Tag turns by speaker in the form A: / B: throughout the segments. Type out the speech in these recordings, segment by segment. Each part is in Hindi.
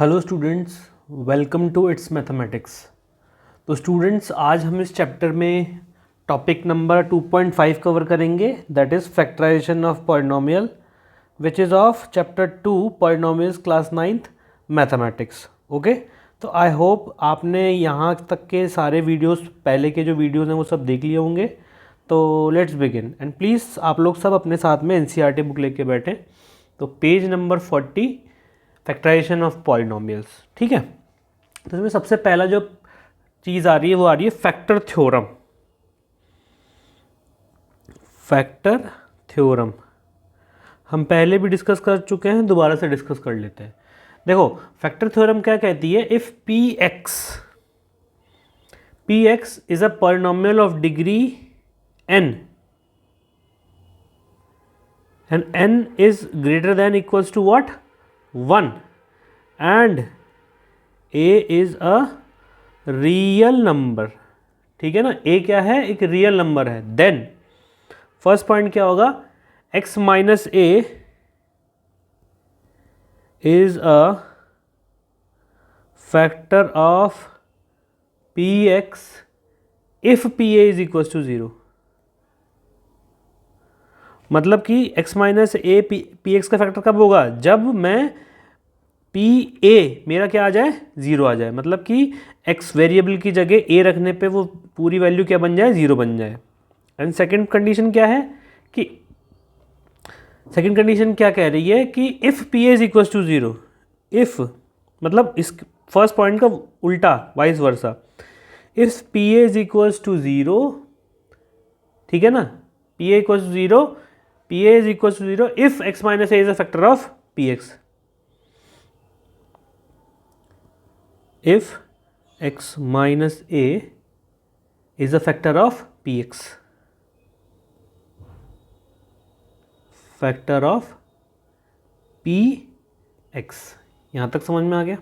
A: Hello students, welcome to it's mathematics. तो स्टूडेंट्स, आज हम इस चैप्टर में टॉपिक नंबर 2.5 कवर करेंगे, that is factorization of polynomial, which is of chapter 2 polynomials class 9th mathematics. Okay, तो आई होप आपने यहाँ तक के सारे वीडियोस, पहले के जो वीडियोस हैं वो सब देख लिए होंगे। तो लेट्स बिगिन एंड प्लीज़ आप लोग सब अपने साथ में एनसीईआरटी बुक लेके बैठें। तो page number 40, factorization of polynomials. ठीक है, तो इसमें सबसे पहला जो चीज़ आ रही है वो आ रही है फैक्टर थ्योरम। फैक्टर थ्योरम हम पहले भी डिस्कस कर चुके हैं, दोबारा से डिस्कस कर लेते हैं। देखो, फैक्टर थ्योरम क्या कहती है? If P x is a polynomial of degree n and n is greater than equals to what? 1 and a is a real number. ठीक है ना, a क्या है? एक रियल नंबर है। देन फर्स्ट पॉइंट क्या होगा? x minus A is a factor of P X if P A is equal to 0। मतलब कि x minus A P X का फैक्टर कब होगा? जब मैं पी ए मेरा क्या आ जाए? 0 आ जाए। मतलब कि x वेरिएबल की जगह a रखने पे वो पूरी वैल्यू क्या बन जाए? 0 बन जाए। एंड सेकंड कंडीशन क्या है कि सेकंड कंडीशन क्या कह रही है कि if P A is equal to 0, if मतलब इस फर्स्ट पॉइंट का उल्टा, vice versa. If P A is equal to 0, ठीक है ना, P A equal to 0, P A is equal to 0 if x minus A is a factor of P X. if x minus a is a factor of px, factor of px। यहाँ तक समझ में आ गया?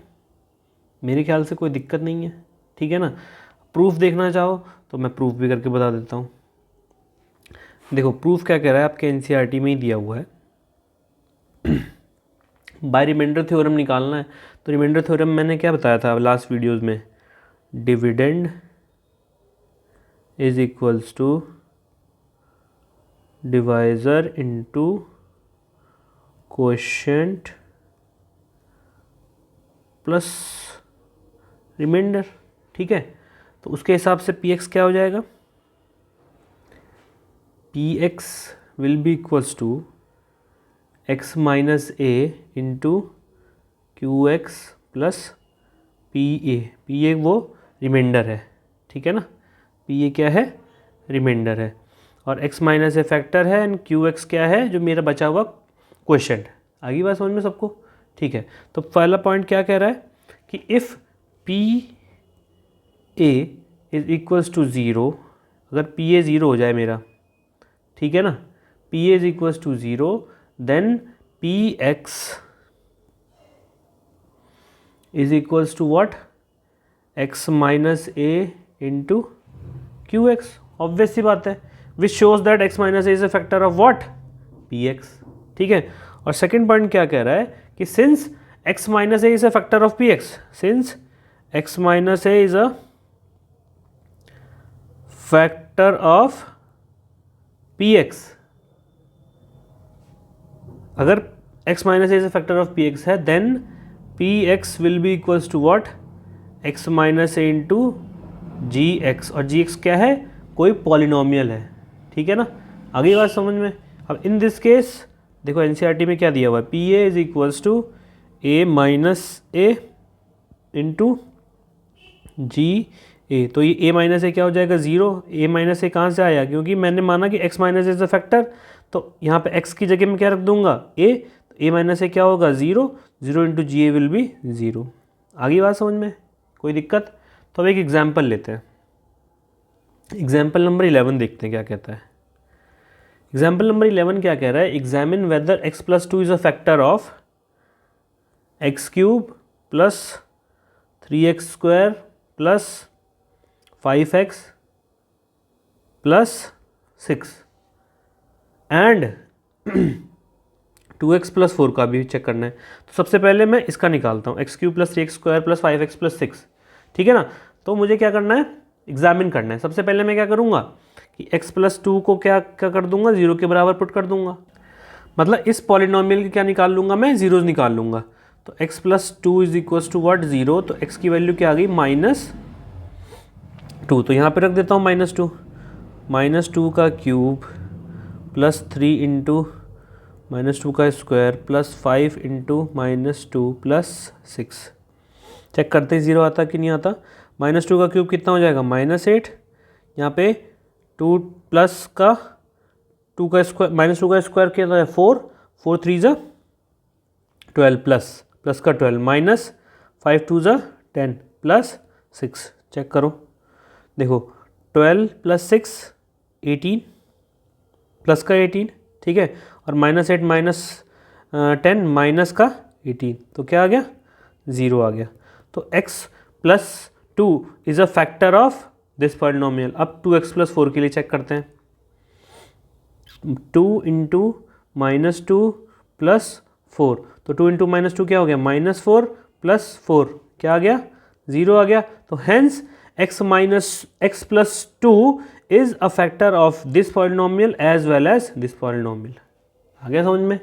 A: मेरे ख्याल से कोई दिक्कत नहीं है। ठीक है ना, प्रूफ देखना चाहो तो मैं प्रूफ भी करके बता देता हूँ। देखो, प्रूफ क्या कह रहा है, आपके एनसीईआरटी में ही दिया हुआ है। बाय रिमाइंडर थ्योरम निकालना है। तो रिमाइंडर थ्योरम मैंने क्या बताया था लास्ट वीडियोस में? Dividend is equals to divisor into coefficient plus remainder. ठीक है, तो उसके हिसाब से पी एक्स क्या हो जाएगा? P X will be equals to x minus A into Q X plus P A. P A वो रिमाइंडर है, ठीक है ना, पी ए क्या है? रिमाइंडर है। और x माइनस ए फैक्टर है एंड क्यू एक्स क्या है? जो मेरा बचा हुआ क्वेश्चन। आगे बात समझ में सबको? ठीक है, तो पहला पॉइंट क्या कह रहा है कि if P A is equals to 0, अगर पी ए 0 हो जाए मेरा, ठीक है ना, P A is equals to 0, then px is equals to what? x minus a into qx। obvious सी बात है, which shows that x minus a is a factor of what? px। ठीक है, और सेकंड पॉइंट क्या कह रहा है कि since x minus a is a factor of px, since x minus a is a factor of px, अगर x minus is a factor of P X है, then P X will be equals to what? x minus A into G X. और जी एक्स क्या है? कोई पॉलिनोमियल है। ठीक है ना, आगे बात समझ में? अब इन दिस केस देखो, एनसीईआरटी में क्या दिया हुआ है? P A is equals to A minus A into G A. तो ये a माइनस ए क्या हो जाएगा? 0। a माइनस ए कहाँ से आया? क्योंकि मैंने माना कि x minus is a factor, तो यहाँ पे x की जगह में क्या रख दूंगा? a। तो a माइनस ए क्या होगा? 0। 0 into G A will be 0। आगे बात समझ में? कोई दिक्कत? तो अब एक एग्जाम्पल लेते हैं। एग्जाम्पल नंबर 11 देखते हैं क्या कहता है। एग्जाम्पल नंबर 11 क्या कह रहा है? Examine whether x plus 2 is a factor of X cube plus 3x square plus 5x plus 6 and 2x+4 का भी चेक करना है। तो सबसे पहले मैं इसका निकालता हूँ, x³ + 3x² + 5x + 6, ठीक है ना। तो मुझे क्या करना है, एग्जामिन करना है। सबसे पहले मैं क्या करूँगा कि x+2 को क्या कर दूंगा, 0 के बराबर पुट कर दूंगा। मतलब इस पॉलिनोमियल की क्या निकाल लूँगा मैं, जीरोज़ निकाल लूँगा। तो x+2 = व्हाट, 0। तो x की वैल्यू क्या आ गई, -2। तो यहाँ पे रख देता हूँ -2। -2 का क्यूब प्लस 3 इंटू -2 का square plus 5 into -2 plus 6। Check करते हैं ज़ीरो आता कि नहीं आता। -2 का क्यूब कितना हो जाएगा, -8। यहाँ पे 2 प्लस का 2 का स्क्वायर, -2 का स्क्वायर कितना है 4, 4 3 ज़ा 12 प्लस का 12 माइनस 5 2 ज़ा 10 प्लस 6। चेक करो, देखो 12 + 6 18 प्लस का 18, ठीक है। और -8 - 10 माइनस का 18, तो क्या आ गया, 0 आ गया। तो x+2 is a factor of this polynomial. अब 2x+4 के लिए चेक करते हैं। 2 × -2 + 4, तो 2 × -2 क्या हो गया, -4 + 4 क्या आ गया, 0 आ गया। तो hence x+2 is a factor of this polynomial as well as this polynomial. आ गया समझ में,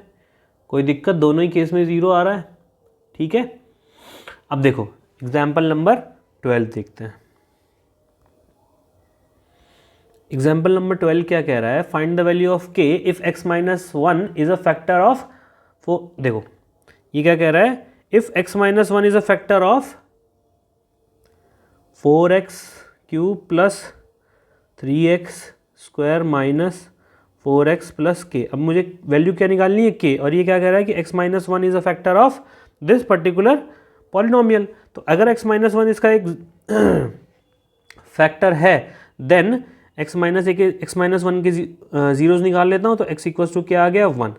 A: कोई दिक्कत, दोनों ही केस में 0 आ रहा है, ठीक है। अब देखो एग्जाम्पल नंबर 12 देखते हैं। एग्जाम्पल नंबर 12 क्या कह रहा है, find the value of k if x - 1 is a factor of 4। देखो ये क्या कह रहा है, if x - 1 is a factor of 4x³ + 3x² - 4x + k। अब मुझे वैल्यू क्या निकालनी है, k, और ये क्या कह रहा है कि x - 1 is a factor of this particular polynomial. तो अगर x - 1 इसका एक फैक्टर है, देन x - 1 के जीरोज निकाल लेता हूँ। तो x = क्या आ गया, 1।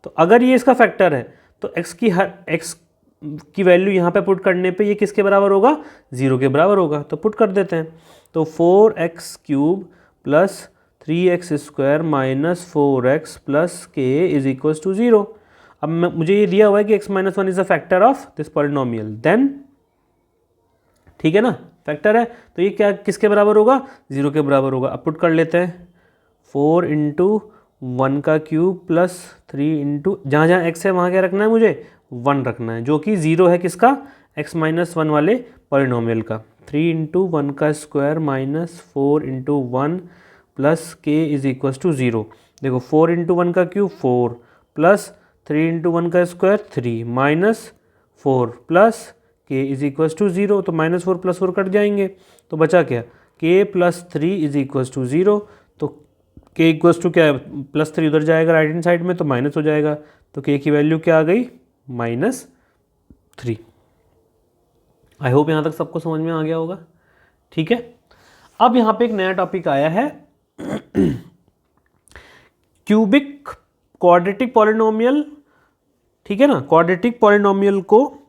A: तो अगर ये इसका फैक्टर है तो x की वैल्यू यहाँ पे पुट करने पे ये किसके बराबर होगा, 0 के बराबर होगा। तो पुट कर देते हैं। तो 4x³ + 3x² - 4x + k = 0। अब मुझे ये दिया हुआ है कि x - 1 is a factor of this polynomial, then ठीक है ना, फैक्टर है तो ये क्या किसके बराबर होगा, 0 के बराबर होगा। अब पुट कर लेते हैं, 4 × 1 का क्यूब प्लस 3 इंटू, जहाँ जहाँ x है वहाँ क्या रखना है, मुझे 1 रखना है, जो कि 0 है किसका, x - 1 वाले पॉलिनोमियल का। 3 × 1 का स्क्वायर -4 × 1 प्लस k = 0। देखो 4 × 1 का क्यूब 4 प्लस 3 × 1 का स्क्वायर 3 -4 प्लस k = 0। तो -4 + 4 कट जाएंगे, तो बचा क्या, k + 3 = 0। तो k = क्या है, +3 उधर जाएगा राइट हैंड साइड में, तो माइनस हो जाएगा। तो k की वैल्यू क्या आ गई, -3। आई होप यहाँ तक सबको समझ में आ गया होगा, ठीक है। अब यहाँ पे एक नया टॉपिक आया है, क्यूबिक क्वाड्रेटिक पॉलिनोमियल, ठीक है ना। क्वाड्रेटिक पॉलिनोमियल को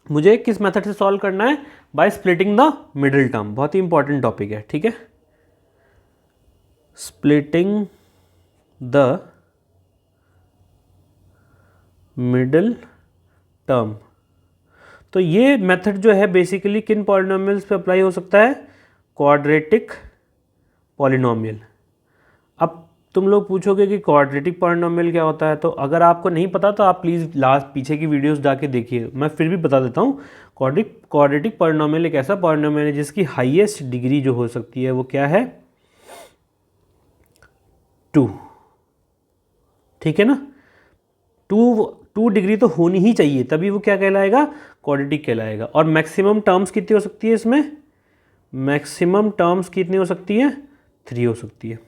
A: मुझे किस मेथड से सॉल्व करना है, bye splitting the middle term. बहुत ही इंपॉर्टेंट टॉपिक है, ठीक है। Splitting the middle term. तो ये मेथड जो है बेसिकली किन पॉलिनोमियल्स पे अप्लाई हो सकता है, क्वाड्रेटिक पॉलिनोमियल। अब तुम लोग पूछोगे कि क्वाड्रेटिक पॉलिनोमियल क्या होता है, तो अगर आपको नहीं पता तो आप प्लीज़ लास्ट पीछे की वीडियोस जाके देखिए, मैं फिर भी बता देता हूँ। क्वाड्रेटिक पॉलिनोमियल एक ऐसा पॉलिनोमियल है जिसकी हाईएस्ट डिग्री जो हो सकती है वो क्या है, 2, ठीक है ना। 2 डिग्री तो होनी ही चाहिए, तभी वो क्या कहलाएगा, क्वाड्रेटिक कहलाएगा। और मैक्सिमम टर्म्स कितनी हो सकती है इसमें, मैक्सिमम टर्म्स कितनी हो सकती है, 3 हो सकती है,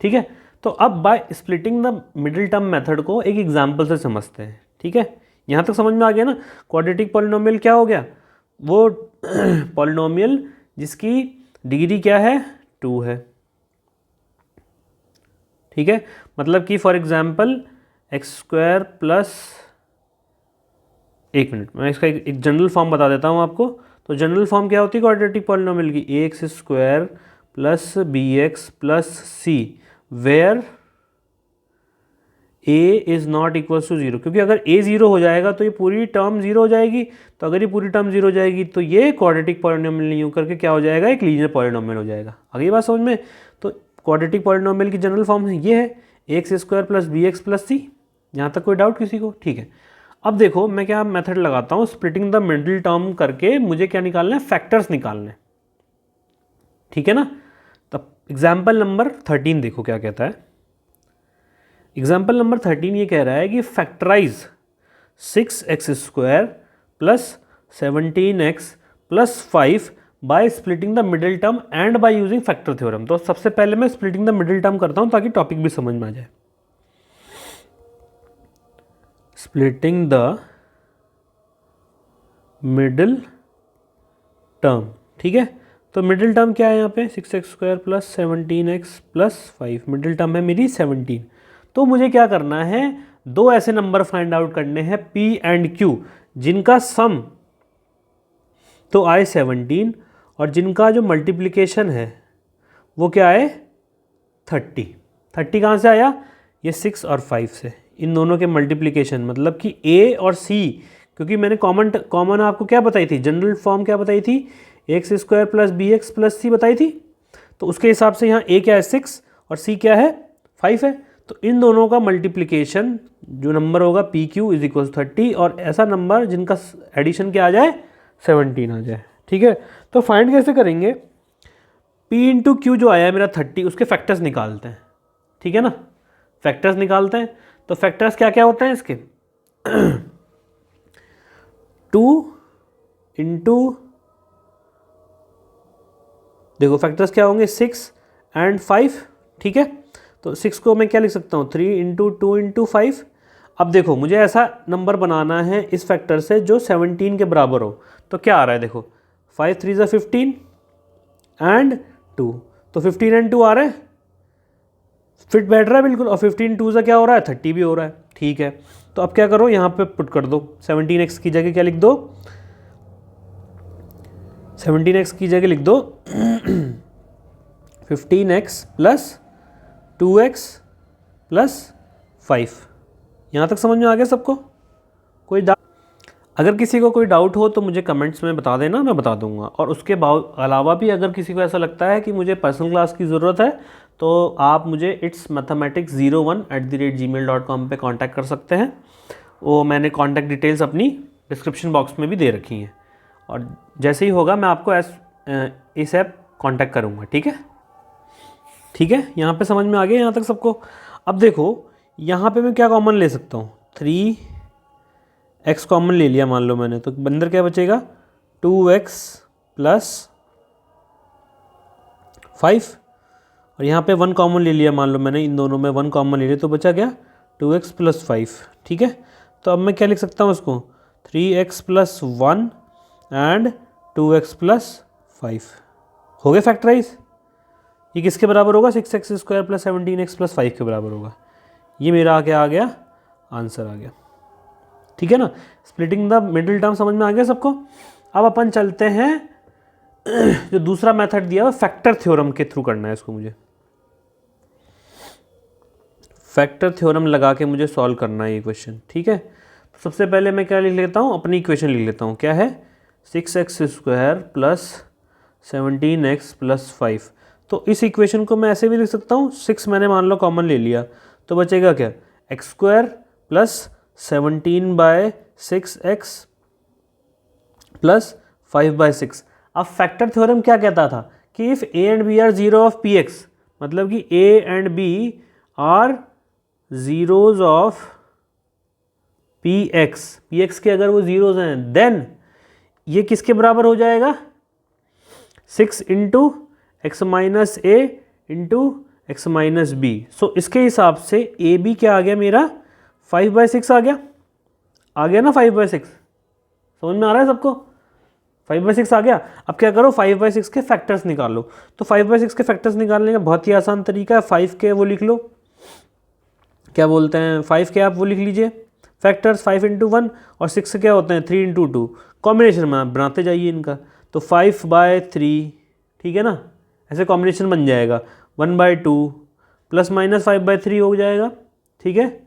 A: ठीक है। तो अब bye splitting the middle term method को एक एग्जांपल से समझते हैं, ठीक है। यहाँ तक समझ में आ गया ना। क्वाड्रेटिक पॉलिनोमियल क्या हो गया, वो पॉलिनोमियल जिसकी डिग्री क्या है, 2 है, ठीक है। मतलब कि फॉर एग्जांपल x² प्लस, एक मिनट मैं इसका एक जनरल फॉर्म बता देता हूँ आपको। तो जनरल फॉर्म क्या होती है क्वाड्रेटिक पॉलिनोमियल की, ax² + bx + c, where A is not equal to zero, क्योंकि अगर ए ज़ीरो हो जाएगा तो ये पूरी टर्म ज़ीरो हो जाएगी, तो अगर ये पूरी टर्म ज़ीरो हो जाएगी तो ये क्वाड्रेटिक पॉलिनोमियल नहीं होकर के क्या हो जाएगा, एक लीनियर पॉलिनोमियल हो जाएगा। आगे बात समझ में। तो क्वाड्रेटिक पॉलिनोमियल की जनरल फॉर्म है ये है X square plus B X plus C. यहाँ तक कोई डाउट किसी को? ठीक है। अब देखो मैं क्या मेथड लगाता हूँ, स्प्लिटिंग द मिडिल टर्म करके मुझे क्या निकालना है, फैक्टर्स निकालने। ठीक है ना। तब एग्जाम्पल नंबर 13 देखो क्या कहता है। एग्जाम्पल नंबर 13 ये कह रहा है कि factorize 6x square plus 17x plus 5 by splitting the middle term and by using factor theorem. तो सबसे पहले मैं स्प्लिटिंग द मिडिल टर्म करता हूं ताकि टॉपिक भी समझ में आ जाए। स्प्लिटिंग द मिडिल टर्म, ठीक है। तो मिडिल टर्म क्या है यहाँ पे, 6x square plus 17x plus 5, middle term है मेरी 17। तो मुझे क्या करना है, दो ऐसे नंबर फाइंड आउट करने हैं P एंड Q जिनका सम तो आए 17 और जिनका जो मल्टीप्लिकेशन है वो क्या आए 30। 30 कहाँ से आया, ये 6 और 5 से, इन दोनों के मल्टीप्लिकेशन, मतलब कि A और C, क्योंकि मैंने कॉमन आपको क्या बताई थी, जनरल फॉर्म क्या बताई थी, X square plus B X plus C बताई थी। तो उसके हिसाब से यहाँ A क्या है 6 और C क्या है 5 है। तो इन दोनों का मल्टीप्लिकेशन जो नंबर होगा पी क्यू इज इक्वल 30 और ऐसा नंबर जिनका एडिशन क्या आ जाए 17 आ जाए। ठीक है। तो फाइंड कैसे करेंगे, P इंटू क्यू जो आया है मेरा 30 उसके फैक्टर्स निकालते हैं। ठीक है ना, फैक्टर्स निकालते हैं। तो फैक्टर्स क्या क्या होते हैं इसके 2 इंटू, देखो फैक्टर्स क्या होंगे 6 एंड 5। ठीक है। तो 6 को मैं क्या लिख सकता हूँ 3 इंटू 2 इंटू 5। अब देखो मुझे ऐसा नंबर बनाना है इस फैक्टर से जो 17 के बराबर हो। तो क्या आ रहा है देखो 5 3 ज़ा 15 एंड 2, तो 15 एंड 2 आ रहा है, फिट बैठ रहा है बिल्कुल। और 15 2 ज़ा क्या हो रहा है 30 भी हो रहा है। ठीक है। तो अब क्या करो यहाँ पे पुट कर दो, 17x की जगह क्या लिख दो, 17x की जगह लिख दो 15x प्लस 2x प्लस 5। यहाँ तक समझ में आ गया सबको? कोई डाउट? अगर किसी को कोई डाउट हो तो मुझे कमेंट्स में बता देना, मैं बता दूंगा। और उसके अलावा भी अगर किसी को ऐसा लगता है कि मुझे पर्सनल क्लास की ज़रूरत है तो आप मुझे itsmathematics01@gmail.com पे कांटेक्ट कर सकते हैं। वो मैंने कांटेक्ट डिटेल्स अपनी डिस्क्रिप्शन बॉक्स में भी दे रखी हैं, और जैसे ही होगा मैं आपको इस ऐप कांटेक्ट करूँगा। ठीक है। ठीक है, यहाँ पे समझ में आ गया यहाँ तक सबको? अब देखो यहाँ पे मैं क्या कॉमन ले सकता हूँ, 3x कॉमन ले लिया मान लो मैंने, तो अंदर क्या बचेगा 2x प्लस 5, और यहाँ पे 1 कॉमन ले लिया मान लो मैंने, इन दोनों में 1 कॉमन ले लिया तो बचा क्या 2x प्लस 5। ठीक है। तो अब मैं क्या लिख सकता हूँ उसको 3x plus 1 and 2x plus 5 हो गए फैक्टराइज। ये किसके बराबर होगा, 6x square plus 17x plus 5 के बराबर होगा। ये मेरा क्या आ गया, आंसर आ गया। ठीक है ना, स्प्लिटिंग द मिडिल टर्म समझ में आ गया सबको? अब अपन चलते हैं जो दूसरा मेथड दिया है फैक्टर थ्योरम के थ्रू करना है इसको मुझे। फैक्टर थ्योरम लगा के मुझे सॉल्व करना है ये क्वेश्चन। ठीक है। तो सबसे पहले मैं क्या लिख लेता हूँ, अपनी इक्वेशन लिख लेता हूँ। क्या है 6x square plus 17x plus 5। तो इस इक्वेशन को मैं ऐसे भी लिख सकता हूँ, 6 मैंने मान लो कॉमन ले लिया तो बचेगा क्या x square plus 17/6x plus 5/6। अब फैक्टर थ्योरम क्या कहता था कि if a and b are zero of px, मतलब कि a and b are zeros of px के अगर वो जीरोज हैं देन ये किसके बराबर हो जाएगा 6 into x minus A into x minus B. सो इसके हिसाब से ए बी क्या आ गया मेरा 5/6 आ गया ना 5/6। समझ में आ रहा है सबको? 5/6 आ गया। अब क्या करो 5/6 के फैक्टर्स निकालो। तो 5/6 के फैक्टर्स निकालने का बहुत ही आसान तरीका है, 5 के वो लिख लो, क्या बोलते हैं 5 के आप वो लिख लीजिए फैक्टर्स 5 इंटू 1, और 6 क्या होते हैं 3 इंटू 2, कॉम्बिनेशन में बनाते जाइए इनका। तो 5/3, ठीक है ना, ऐसे कॉम्बिनेशन बन जाएगा 1/2 प्लस माइनस 5/3 हो जाएगा। ठीक है।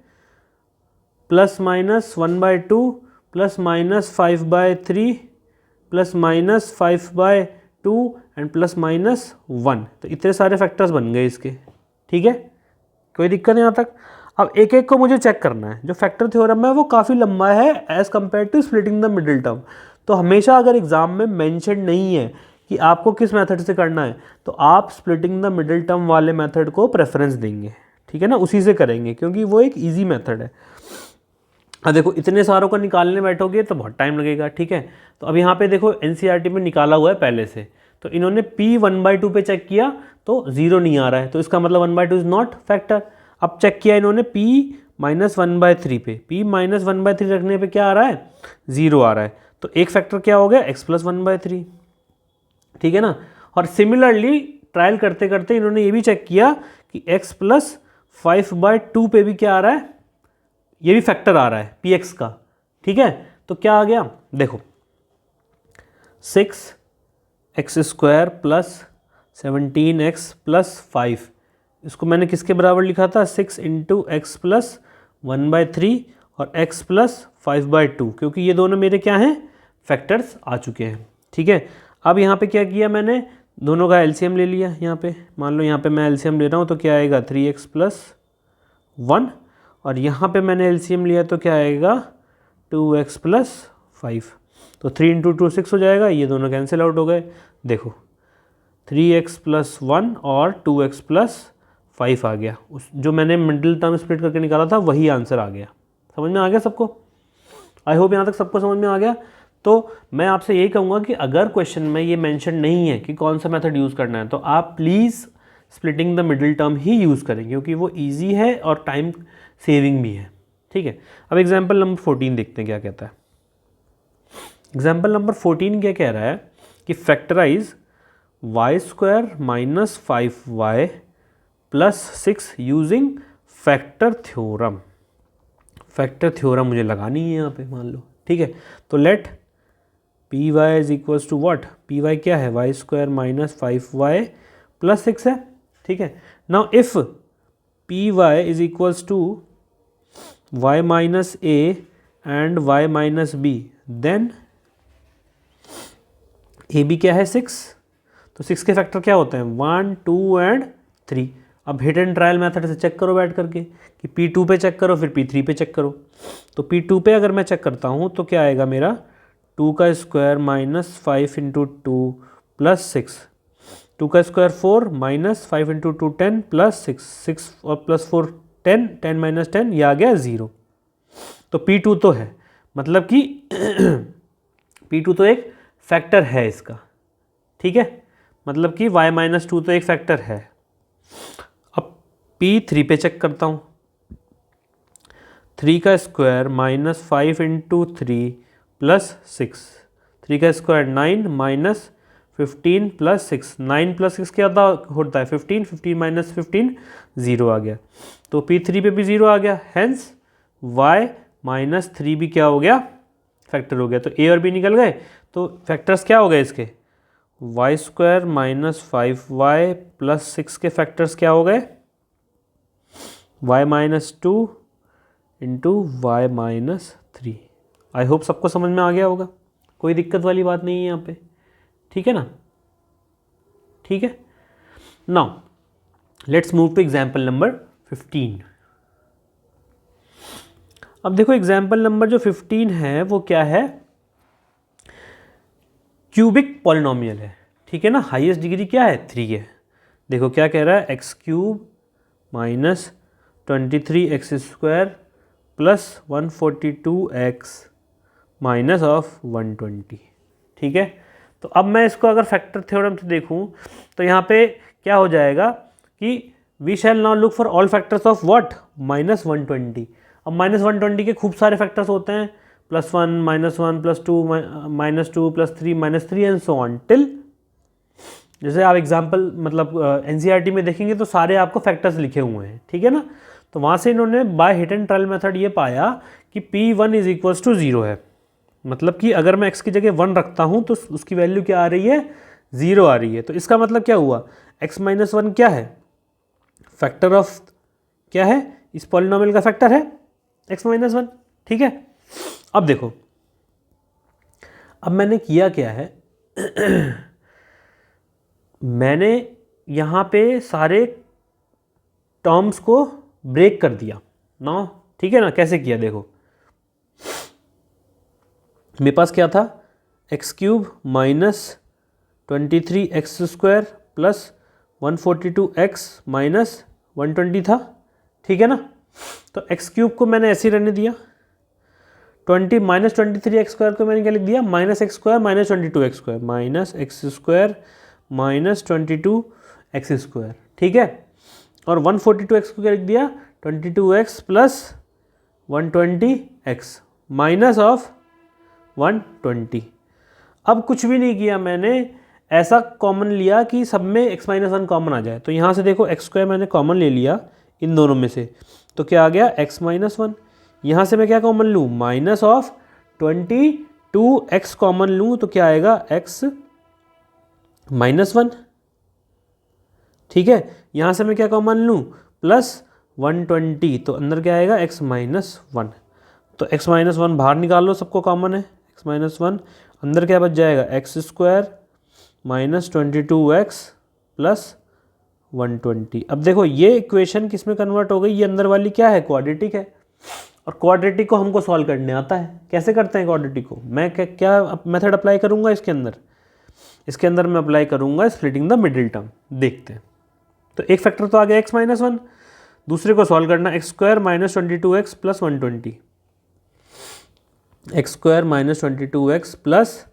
A: Plus minus 1/2 plus minus 5/3 plus minus 5/2 and plus minus 1। तो इतने सारे फैक्टर्स बन गए इसके, ठीक है, कोई दिक्कत नहीं यहाँ तक। अब एक एक को मुझे चेक करना है। जो फैक्टर थ्योरम है वो काफ़ी लंबा है as compare to splitting the middle term. तो हमेशा अगर एग्जाम में मेंशन नहीं है कि आपको किस मेथड से करना है, तो आप स्प्लिटिंग द मिडिल टर्म वाले मेथड को प्रेफरेंस देंगे, ठीक है ना, उसी से करेंगे क्योंकि वो एक ईजी मेथड है। अब देखो इतने सारों को निकालने बैठोगे तो बहुत टाइम लगेगा, ठीक है। तो अब यहाँ पे देखो एनसीईआरटी में निकाला हुआ है पहले से, तो इन्होंने p 1/2 पे चेक किया तो 0 नहीं आ रहा है, तो इसका मतलब 1/2 इज नॉट फैक्टर। अब चेक किया इन्होंने p -1/3 पे, p -1/3 रखने पे क्या आ रहा है, 0 आ रहा है, तो एक फैक्टर क्या हो गया, x + 1/3, ठीक है ना। और सिमिलरली ट्रायल करते करते इन्होंने ये भी चेक किया कि x + 5/2 पे भी क्या आ रहा है, ये भी फैक्टर आ रहा है px का, ठीक है। तो क्या आ गया, देखो 6x² + 17x + 5, इसको मैंने किसके बराबर लिखा था, 6 × x + 1/3 और x + 5/2, क्योंकि ये दोनों मेरे क्या हैं, फैक्टर्स आ चुके हैं, ठीक है। अब यहाँ पे क्या किया मैंने, दोनों का एलसीएम ले लिया। यहाँ पे मान लो यहाँ पे मैं एलसीएम ले रहा हूँ तो क्या आएगा, 3x + 1, और यहाँ पे मैंने एलसीएम लिया तो क्या आएगा, 2x + 5, तो 3 × 2 6 हो जाएगा, ये दोनों कैंसिल आउट हो गए। देखो 3x + 1 और 2x + 5 आ गया, उस जो मैंने मिडिल टर्म स्प्लिट करके निकाला था वही आंसर आ गया। समझ में आ गया सबको, आई होप यहाँ तक सबको समझ में आ गया। तो मैं आपसे यही कहूँगा कि अगर क्वेश्चन में ये मेंशन नहीं है कि कौन सा मेथड यूज़ करना है, तो आप please splitting the middle term he use करें, क्योंकि वो ईजी है और टाइम सेविंग भी है, ठीक है। अब एग्जाम्पल नंबर 14 देखते हैं क्या कहता है। एग्जाम्पल नंबर 14 क्या कह रहा है कि factorize y² - 5y + 6 using factor theorem. Factor theorem मुझे लगानी है यहाँ पे, मान लो, ठीक है। तो लेट py = व्हाट, py क्या है, y² - 5y + 6 है, ठीक है। Now if py = y - a and y - b, then A B क्या है, 6, तो 6 के फैक्टर क्या होते हैं, 1 2 एंड 3। अब हिट एंड ट्रायल मेथड से चेक करो बैठ करके कि P2 पे चेक करो, फिर P3 पे चेक करो। तो P2 पे अगर मैं चेक करता हूँ तो क्या आएगा मेरा, 2 का स्क्वायर - 5 × 2 + 6, 2 का स्क्वायर 4 - 5 × 2 10 + 6, 6 और +4 10, 10 - 10, ये आ गया 0। तो P2 तो है, मतलब कि P2 तो एक फैक्टर है इसका, ठीक है, मतलब कि y - 2 तो एक फैक्टर है। अब P3 पे चेक करता हूँ, 3 का स्क्वायर - 5 × 3 + 6, 3 का स्क्वायर 9 - 15 + 6, 9 + 6 क्या होता है, 15, 15 - 15 0 आ गया। तो P3 पे भी 0 आ गया, हैंस y - 3 भी क्या हो गया, फैक्टर हो गया। तो a और b निकल गए, तो फैक्टर्स क्या हो गए इसके, y² - 5y + 6 के फैक्टर्स क्या हो गए, y - 2 × y - 3। आई होप सबको समझ में आ गया होगा, कोई दिक्कत वाली बात नहीं है यहाँ पे, ठीक है ना, ठीक है। Now let's move to example number 15। अब देखो एग्जाम्पल नंबर जो 15 है वो क्या है, क्यूबिक पॉलिनोमियल है, ठीक है ना, हाईएस्ट डिग्री क्या है, 3 है। देखो क्या कह रहा है, x³ - 23x² + 142x -120, ठीक है। तो अब मैं इसको अगर फैक्टर थ्योरम से देखूं तो यहाँ पे क्या हो जाएगा कि we shall now look for all factors of what, -120। अब -120 के खूब सारे फैक्टर्स होते हैं, +1 -1 +2 -2 +3 -3 एंड सो ऑन टिल, जैसे आप एग्जाम्पल मतलब एनसीईआरटी में देखेंगे तो सारे आपको फैक्टर्स लिखे हुए हैं, ठीक है ना। तो वहाँ से इन्होंने by hit and trial method ये पाया कि P1 = 0 है, मतलब कि अगर मैं x की जगह 1 रखता हूँ तो उसकी वैल्यू क्या आ रही है, 0 आ रही है। तो इसका मतलब क्या हुआ, x - 1 क्या है, फैक्टर ऑफ क्या है, इस पॉलिनोमियल का फैक्टर है, x माइनस वन, ठीक है। अब देखो, अब मैंने किया क्या है मैंने यहाँ पे सारे टर्म्स को ब्रेक कर दिया ना, ठीक है ना। कैसे किया देखो, मेरे पास क्या था, x cube minus 23x square plus 142x minus 120 था, ठीक है ना। तो एक्स क्यूब को मैंने ऐसे ही रहने दिया, 20 माइनस 23x स्क्वायर को मैंने क्या लिख दिया, minus x square minus 22x square, minus x square minus 22x square, ठीक है। और 142x को क्या लिख दिया, 22x plus 120x minus of 120। अब कुछ भी नहीं किया मैंने, ऐसा कॉमन लिया कि सब में x माइनस वन कॉमन आ जाए। तो यहाँ से देखो एक्स स्क्वायर मैंने कॉमन ले लिया इन दोनों में से, तो क्या आ गया x माइनस वन। यहाँ से मैं क्या कॉमन लूँ, माइनस ऑफ 22x कॉमन लूँ तो क्या आएगा, x माइनस वन, ठीक है। यहाँ से मैं क्या कॉमन लूँ, प्लस 120, तो अंदर क्या आएगा, x माइनस वन। तो x माइनस वन बाहर निकाल लो, सबको कॉमन है, x माइनस वन, अंदर क्या बच जाएगा, x square minus 22x plus 120। अब देखो ये इक्वेशन किस में कन्वर्ट हो गई, ये अंदर वाली क्या है, क्वाड्रेटिक है। और क्वाड्रेटिक को हमको सॉल्व करने आता है, कैसे करते हैं क्वाड्रेटिक को, मैं क्या मेथड अप्लाई करूँगा इसके अंदर मैं अप्लाई करूँगा स्प्लिटिंग द मिडिल टर्म। देखते हैं, तो एक फैक्टर तो आ गया x माइनस वन, दूसरे को सॉल्व करना, x square minus 22x plus 120, x square minus 22x plus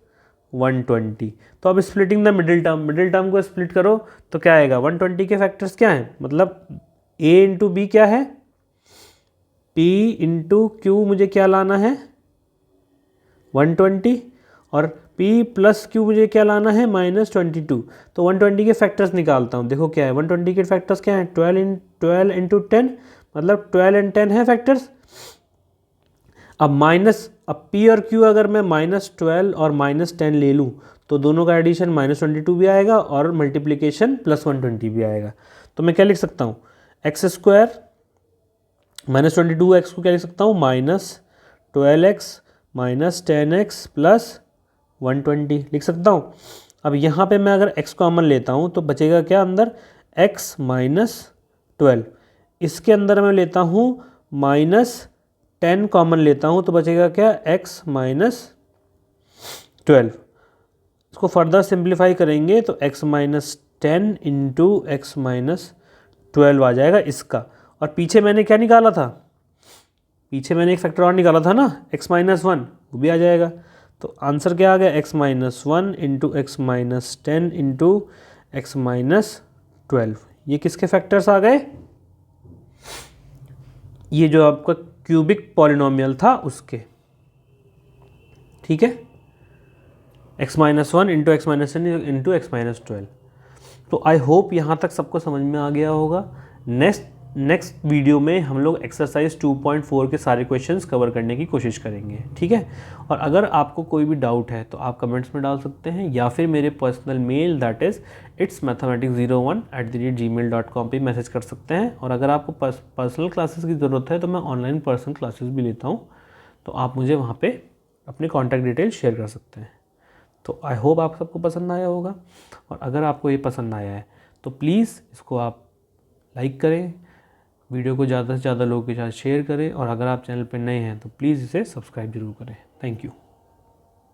A: 120। तो अब स्प्लिटिंग द मिडिल टर्म को स्प्लिट करो तो क्या आएगा, 120 के फैक्टर्स क्या हैं, मतलब a इंटू बी क्या है, p इंटू क्यू मुझे क्या लाना है 120, और p प्लस क्यू मुझे क्या लाना है माइनस 22। तो 120 के फैक्टर्स निकालता हूँ, देखो क्या है, 120 के फैक्टर्स क्या हैं, 12 इंटू 10, मतलब 12 एंड 10 है फैक्टर्स। अब p और q अगर मैं माइनस 12 और माइनस 10 ले लूँ तो दोनों का एडिशन माइनस 22 भी आएगा और मल्टीप्लिकेशन प्लस 120 भी आएगा। तो मैं क्या लिख सकता हूँ, एक्स स्क्वायर माइनस 22x को क्या लिख सकता हूँ, minus 12x minus 10x plus 120 लिख सकता हूँ। अब यहाँ पे मैं अगर x कॉमन लेता हूँ तो बचेगा क्या अंदर, x माइनस 12, इसके अंदर मैं लेता हूँ माइनस 10 कॉमन लेता हूँ तो बचेगा क्या, x माइनस 12। इसको फर्दर सिंप्लीफाई करेंगे तो x minus 10 into x minus 12 आ जाएगा इसका। और पीछे मैंने क्या निकाला था, पीछे मैंने एक फैक्टर और निकाला था ना, x माइनस वन, वो भी आ जाएगा। तो आंसर क्या आ गया, x minus one into x minus 10 into x minus 12। ये किसके फैक्टर्स आ गए, ये जो आपका क्यूबिक पॉलिनोमियल था उसके, ठीक है, x minus one into x minus 10 into x minus 12। तो आई होप यहाँ तक सबको समझ में आ गया होगा। नेक्स्ट वीडियो में हम लोग एक्सरसाइज 2.4 के सारे क्वेश्चंस कवर करने की कोशिश करेंगे, ठीक है। और अगर आपको कोई भी डाउट है तो आप कमेंट्स में डाल सकते हैं, या फिर मेरे personal mail that is itsmathematics01@gmail.com पे मैसेज कर सकते हैं। और अगर आपको पर्सनल क्लासेस की ज़रूरत है तो मैं ऑनलाइन पर्सनल क्लासेस भी लेता हूँ, तो आप मुझे वहाँ पर अपने कॉन्टैक्ट डिटेल शेयर कर सकते हैं। तो आई होप आप सबको पसंद आया होगा, और अगर आपको ये पसंद आया है तो प्लीज़ इसको आप लाइक करें, वीडियो को ज़्यादा से ज़्यादा लोगों के साथ शेयर करें, और अगर आप चैनल पर नए हैं तो प्लीज़ इसे सब्सक्राइब जरूर करें। Thank you.